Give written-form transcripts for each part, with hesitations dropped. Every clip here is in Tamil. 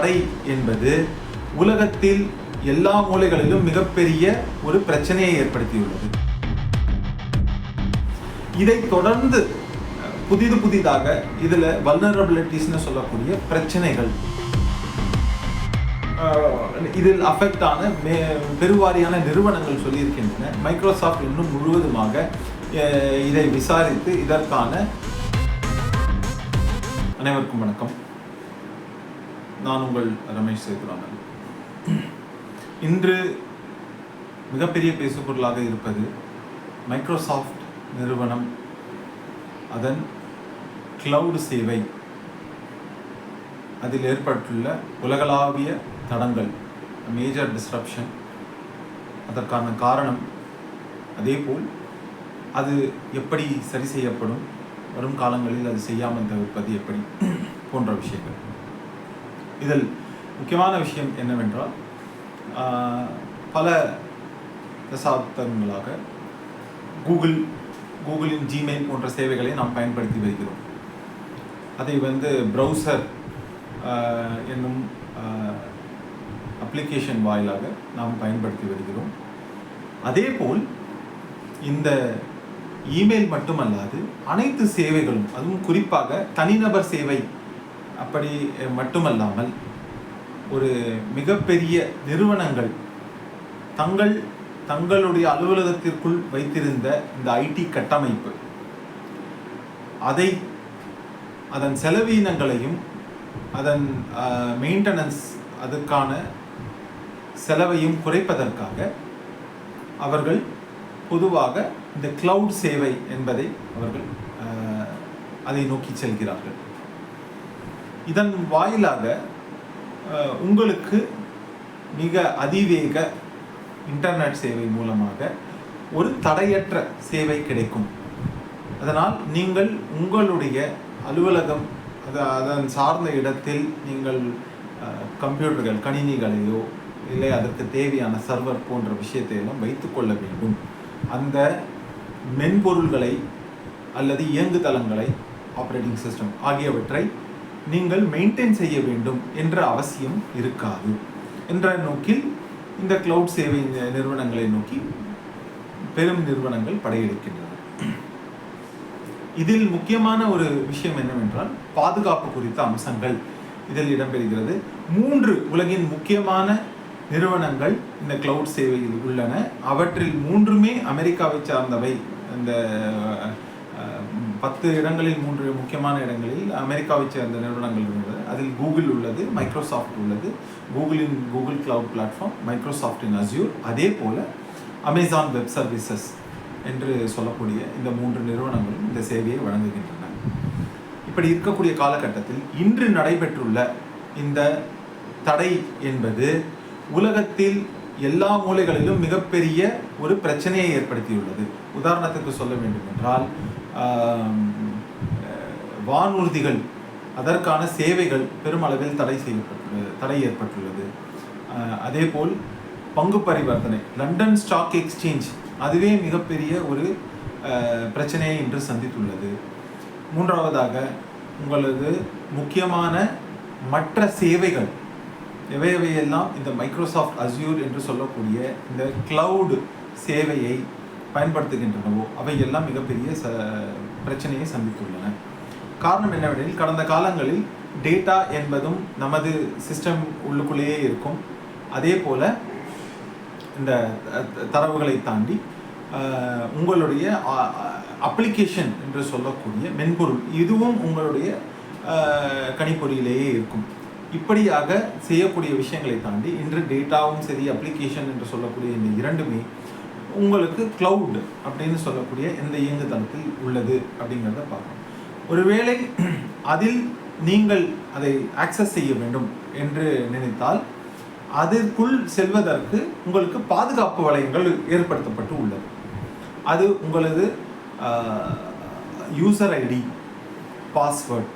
தடை என்பது உலகத்தில் எல்லா மூலைகளிலும் மிகப்பெரிய ஒரு பிரச்சனையை ஏற்படுத்தியுள்ளது. இதை தொடர்ந்து புதிதாக இதில் வல்னரபிலிட்டிஸ்னு சொல்லக்கூடிய பிரச்சனைகள் இதில் அஃபெக்ட் ஆன பெருவாரியான நிறுவனங்கள் சொல்லியிருக்கின்றன. மைக்ரோசாஃப்ட் இன்னும் முழுவதுமாக இதை விசாரித்து இதற்கான அனைவருக்கும் வணக்கம். நான் உங்கள் ரமேஷ் சேதுராமன். இன்று மிகப்பெரிய பேசுபொருளாக இருப்பது மைக்ரோசாஃப்ட் நிறுவனம், அதன் கிளவுட் சேவை, அதில் ஏற்பட்டுள்ள உலகளாவிய தடங்கள், மேஜர் டிஸ்ரப்ஷன், அதற்கான காரணம், அதேபோல் அது எப்படி சரி செய்யப்படும், வரும் காலங்களில் அது செய்யாமல் தவிர்ப்பது எப்படி போன்ற விஷயங்கள். இதில் முக்கியமான விஷயம் என்னவென்றால், பல தசாப்தங்களாக கூகுளின் ஜிமெயில் போன்ற சேவைகளை நாம் பயன்படுத்தி வருகிறோம். அதை ப்ரௌசர் என்னும் அப்ளிகேஷன் வாயிலாக நாம் பயன்படுத்தி வருகிறோம். அதேபோல் இந்த இமெயில் மட்டுமல்லாது அனைத்து சேவைகளும், அதுவும் குறிப்பாக தனிநபர் சேவை அப்படி மட்டுமல்லாமல் ஒரு மிகப்பெரிய நிறுவனங்கள் தங்களுடைய அலுவலகத்திற்குள் வைத்திருந்த இந்த ஐடி கட்டமைப்பு, அதன் செலவீனங்களையும் அதன் மெயின்டெனன்ஸ், அதுக்கான செலவையும் குறைப்பதற்காக அவர்கள் பொதுவாக இந்த கிளவுட் சேவை என்பதை அவர்கள் அதை நோக்கி செல்கிறார்கள். இதன் வாயிலாக உங்களுக்கு மிக அதிவேக இன்டர்நெட் சேவை மூலமாக ஒரு தடையற்ற சேவை கிடைக்கும். அதனால் நீங்கள் உங்களுடைய அலுவலகம், அதன் சார்ந்த இடத்தில் நீங்கள் கம்ப்யூட்டர்கள், கணினிகளையோ இல்லை அதற்கு தேவையான சர்வர் போன்ற விஷயத்தை எல்லாம் வைத்துக்கொள்ள வேண்டும். அந்த மென்பொருள்களை அல்லது இயங்குதளங்களை, ஆப்ரேட்டிங் சிஸ்டம் ஆகியவற்றை நீங்கள் மெயின்டைன் செய்ய வேண்டும் என்ற அவசியம் இருக்காது என்ற நோக்கில் இந்த கிளவுட் சேவை நிறுவனங்களை நோக்கி பெரும் நிறுவனங்கள் படையெடுக்கின்றன. இதில் முக்கியமான ஒரு விஷயம் என்னவென்றால், பாதுகாப்பு குறித்த அம்சங்கள் இதில் இடம்பெறுகிறது. 3 உலகின் முக்கியமான நிறுவனங்கள் இந்த கிளவுட் சேவையில் உள்ளன. அவற்றில் 3மே அமெரிக்காவை சார்ந்தவை. இந்த 10 இடங்களில் 3 முக்கியமான இடங்களில் அமெரிக்காவை சேர்ந்த நிறுவனங்கள் உள்ளது. அதில் கூகுள் உள்ளது, மைக்ரோசாஃப்ட் உள்ளது. கூகுள் கிளவுட் பிளாட்ஃபார்ம், மைக்ரோசாஃப்டின் அஸ்யூர், அதே போல அமேசான் வெப் சர்வீசஸ் என்று சொல்லக்கூடிய இந்த 3 நிறுவனங்களும் இந்த சேவையை வழங்குகின்றன. இப்படி இருக்கக்கூடிய காலகட்டத்தில் இன்று நடைபெற்றுள்ள இந்த தடை என்பது உலகத்தில் எல்லா மூலைகளிலும் மிகப்பெரிய ஒரு பிரச்சனையை ஏற்படுத்தியுள்ளது. உதாரணத்துக்கு சொல்ல வேண்டும் என்றால், வானூர்திகள், அதற்கான சேவைகள் பெருமளவில் தடை ஏற்பட்டுள்ளது. அதேபோல் பங்கு பரிவர்த்தனை, லண்டன் ஸ்டாக் எக்ஸ்சேஞ்ச், அதுவே மிகப்பெரிய ஒரு பிரச்சனையை இன்று சந்தித்துள்ளது. 3வதாக உங்களது முக்கியமான மற்ற சேவைகள் எவையெல்லாம் இந்த மைக்ரோசாஃப்ட் அஸ்யூர் என்று சொல்லக்கூடிய இந்த கிளவுட் சேவையை பயன்படுத்துகின்றனவோ அவையெல்லாம் மிகப்பெரிய பிரச்சனையை சந்தித்துள்ளன. காரணம் என்னவெனில், கடந்த காலங்களில் டேட்டா என்பதும் நமது சிஸ்டம் உள்ளுக்குள்ளேயே இருக்கும். அதே போல் இந்த தரவுகளை தாண்டி உங்களுடைய அப்ளிகேஷன் என்று சொல்லக்கூடிய மென்பொருள், இதுவும் உங்களுடைய கணிப்பொறியிலேயே இருக்கும். இப்படியாக செய்யக்கூடிய விஷயங்களை தாண்டி இன்று டேட்டாவும் சரி, அப்ளிகேஷன் என்று சொல்லக்கூடிய இந்த இரண்டுமே உங்களுக்கு கிளவுட் அப்படின்னு சொல்லக்கூடிய இந்த இயங்குதளத்தில் உள்ளது அப்படிங்கிறத பார்க்கணும். ஒருவேளை அதில் நீங்கள் அதை ஆக்சஸ் செய்ய வேண்டும் என்று நினைத்தால் அதற்குள் செல்வதற்கு உங்களுக்கு பாதுகாப்பு வளையங்கள் ஏற்படுத்தப்பட்டு உள்ளது. அது உங்களது யூசர் ஐடி, பாஸ்வேர்ட்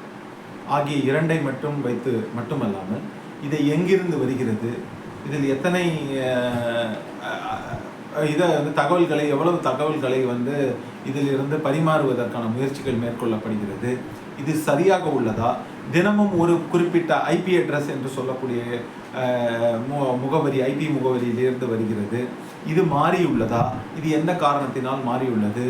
ஆகிய 2 மட்டும் வைத்து மட்டுமல்லாமல் இதை எங்கிருந்து வருகிறது, இதில் எத்தனை தகவல்களை, எவ்வளவு தகவல்களை இதிலிருந்து பரிமாறுவதற்கான முயற்சிகள் மேற்கொள்ளப்படுகிறது, இது சரியாக உள்ளதா, தினமும் ஒரு குறிப்பிட்ட ஐபி அட்ரஸ் என்று சொல்லக்கூடிய முகவரி, ஐபி முகவரியிலிருந்து வருகிறது, இது மாறியுள்ளதா, இது என்ன காரணத்தினால் மாறியுள்ளது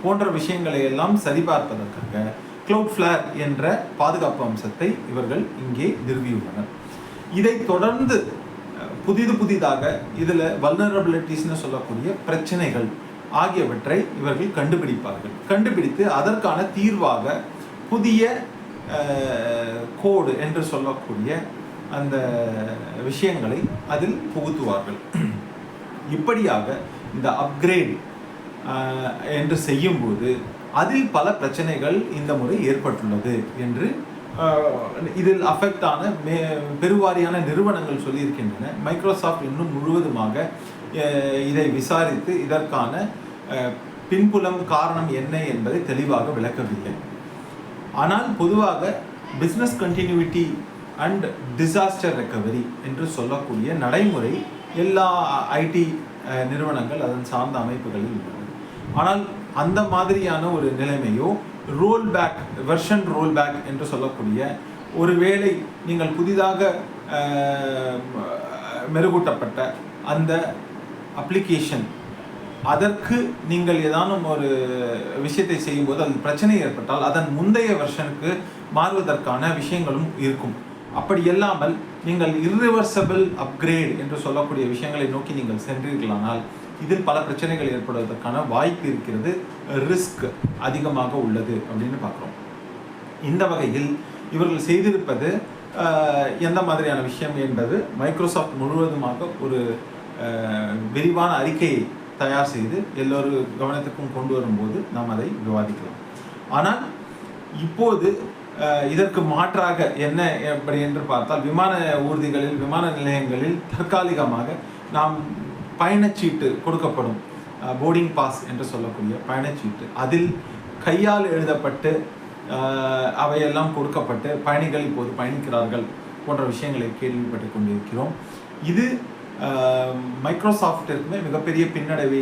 போன்ற விஷயங்களை எல்லாம் சரிபார்ப்பதற்காக Cloudflare என்ற பாதுகாப்பு அம்சத்தை இவர்கள் இங்கே நிறுவியுள்ளனர். இதை தொடர்ந்து புதிதாக இதில் வல்னரபிலிட்டிஸ்னு சொல்லக்கூடிய பிரச்சனைகள் ஆகியவற்றை இவர்கள் கண்டுபிடித்து அதற்கான தீர்வாக புதிய கோடு என்று சொல்லக்கூடிய அந்த விஷயங்களை அதில் புகுத்துவார்கள். இப்படியாக இந்த அப்கிரேட் என்று செய்யும்போது அதில் பல பிரச்சனைகள் இந்த முறை ஏற்பட்டுள்ளது என்று இதில் அஃபெக்ட் ஆன பெருவாரியான நிறுவனங்கள் சொல்லியிருக்கின்றன. மைக்ரோசாஃப்ட் இன்னும் முழுவதுமாக இதை விசாரித்து இதற்கான பின்புலம் காரணம் என்ன என்பதை தெளிவாக விளக்கவில்லை. ஆனால் பொதுவாக business continuity and disaster recovery என்று சொல்லக்கூடிய நடைமுறை எல்லா ஐடி நிறுவனங்கள் அதன் சார்ந்த அமைப்புகளில் உள்ளது. ஆனால் அந்த மாதிரியான ஒரு நிலைமையோ வெர்ஷன் ரோல்பேக் என்று சொல்லக்கூடிய ஒருவேளை நீங்கள் புதிதாக மெருகூட்டப்பட்ட அந்த அப்ளிகேஷன் அதற்கு நீங்கள் ஏதானும் ஒரு விஷயத்தை செய்யும்போது அது பிரச்சனை ஏற்பட்டால் அதன் முந்தைய வெர்ஷனுக்கு மாறுவதற்கான விஷயங்களும் இருக்கும். அப்படி இல்லாமல் நீங்கள் இர்ரிவர்சபிள் அப்கிரேட் என்று சொல்லக்கூடிய விஷயங்களை நோக்கி நீங்கள் சென்றீர்களானால் இதில் பல பிரச்சனைகள் ஏற்படுவதற்கான வாய்ப்பு இருக்கிறது, ரிஸ்க் அதிகமாக உள்ளது அப்படின்னு பார்க்குறோம். இந்த வகையில் இவர்கள் செய்திருப்பது எந்த மாதிரியான விஷயம் என்பது மைக்ரோசாஃப்ட் முழுவதுமாக ஒரு விரிவான அறிக்கையை தயார் செய்து எல்லோரு கவனத்துக்கும் கொண்டு வரும்போது நாம் அதை விவாதிக்கலாம். ஆனால் இப்போது இதற்கு மாற்றாக என்ன எப்படி என்று பார்த்தால், விமான ஊர்திகளில், விமான நிலையங்களில் தற்காலிகமாக நாம் பயணச்சீட்டு கொடுக்கப்படும், போர்டிங் பாஸ் என்று சொல்லக்கூடிய பயணச்சீட்டு, அதில் கையால் எழுதப்பட்டு அவையெல்லாம் கொடுக்கப்பட்டு பயணிகள் இப்போது பயணிக்கிறார்கள் போன்ற விஷயங்களை கேள்விப்பட்டு கொண்டிருக்கிறோம். இது மைக்ரோசாஃப்டிற்குமே மிகப்பெரிய பின்னடைவை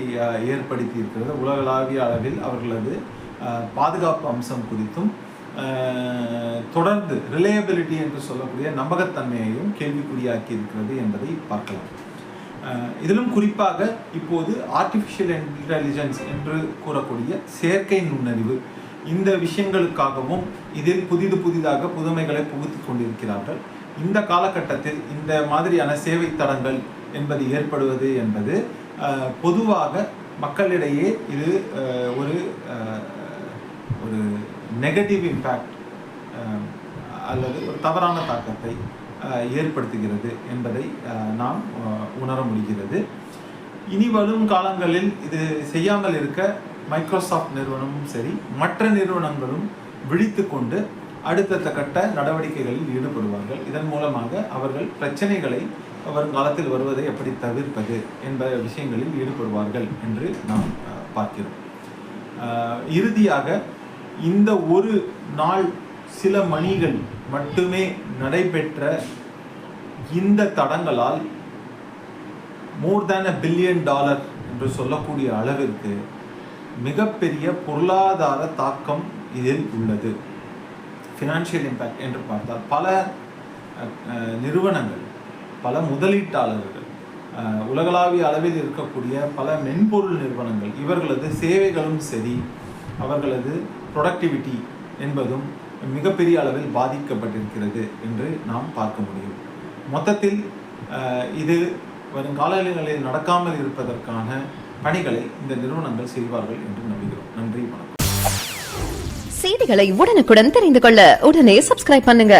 ஏற்படுத்தி இருக்கிறது. உலகளாவிய அளவில் அவர்களது பாதுகாப்பு அம்சம் குறித்தும் தொடர்ந்து ரிலையபிலிட்டி என்று சொல்லக்கூடிய நம்பகத்தன்மையையும் கேள்விக்குறியாக்கி இருக்கிறது என்பதை பார்க்கலாம். இதிலும் குறிப்பாக இப்போது ஆர்டிஃபிஷியல் இன்டெலிஜென்ஸ் என்று கூறக்கூடிய செயற்கை நுண்ணறிவு, இந்த விஷயங்களுக்காகவும் இதில் புதிதாக புதுமைகளை புகுத்தி கொண்டிருக்கிறார்கள். இந்த காலகட்டத்தில் இந்த மாதிரியான சேவை தடங்கள் என்பது ஏற்படுவது என்பது பொதுவாக மக்களிடையே இது ஒரு நெகட்டிவ் இம்பேக்ட் அல்லது ஒரு தவறான தாக்கத்தை ஏற்படுத்துகிறது என்பதை நாம் உணர முடிகிறது. இனி வரும் காலங்களில் இது செய்யாமல் இருக்க மைக்ரோசாஃப்ட் நிறுவனமும் சரி, மற்ற நிறுவனங்களும் விழித்து கொண்டு அடுத்தடுத்த கட்ட நடவடிக்கைகளில் ஈடுபடுவார்கள். இதன் மூலமாக அவர்கள் பிரச்சனைகளை வருங்காலத்தில் வருவதை எப்படி தவிர்ப்பது என்ற விஷயங்களில் ஈடுபடுவார்கள் என்று நாம் பார்க்கிறோம். இறுதியாக இந்த ஒரு நாள் சில மணிகள் மட்டுமே நடைபெற்ற இந்த தடங்களால் more than $1 billion என்று சொல்லக்கூடிய அளவிற்கு மிகப்பெரிய பொருளாதார தாக்கம் இதில் உள்ளது. ஃபினான்ஷியல் இம்பேக்ட் என்று பார்த்தால் பல நிறுவனங்கள், பல முதலீட்டாளர்கள், உலகளாவிய அளவில் இருக்கக்கூடிய பல மென்பொருள் நிறுவனங்கள், இவர்களது சேவைகளும் சரி, அவர்களது ப்ரொடக்டிவிட்டி என்பதும் மிகப்பெரிய அளவில் பாதிக்கப்பட்டிருக்கிறது என்று நாம் பார்க்க முடியும். மொத்தத்தில் இது வருங்காலங்களில் நடக்காமல் இருப்பதற்கான பணிகளை இந்த நிறுவனங்கள் செய்வார்கள் என்று நம்புகிறோம். நன்றி, வணக்கம். செய்திகளை உடனுக்குடன் தெரிந்து கொள்ள உடனே சப்ஸ்கிரைப் பண்ணுங்க.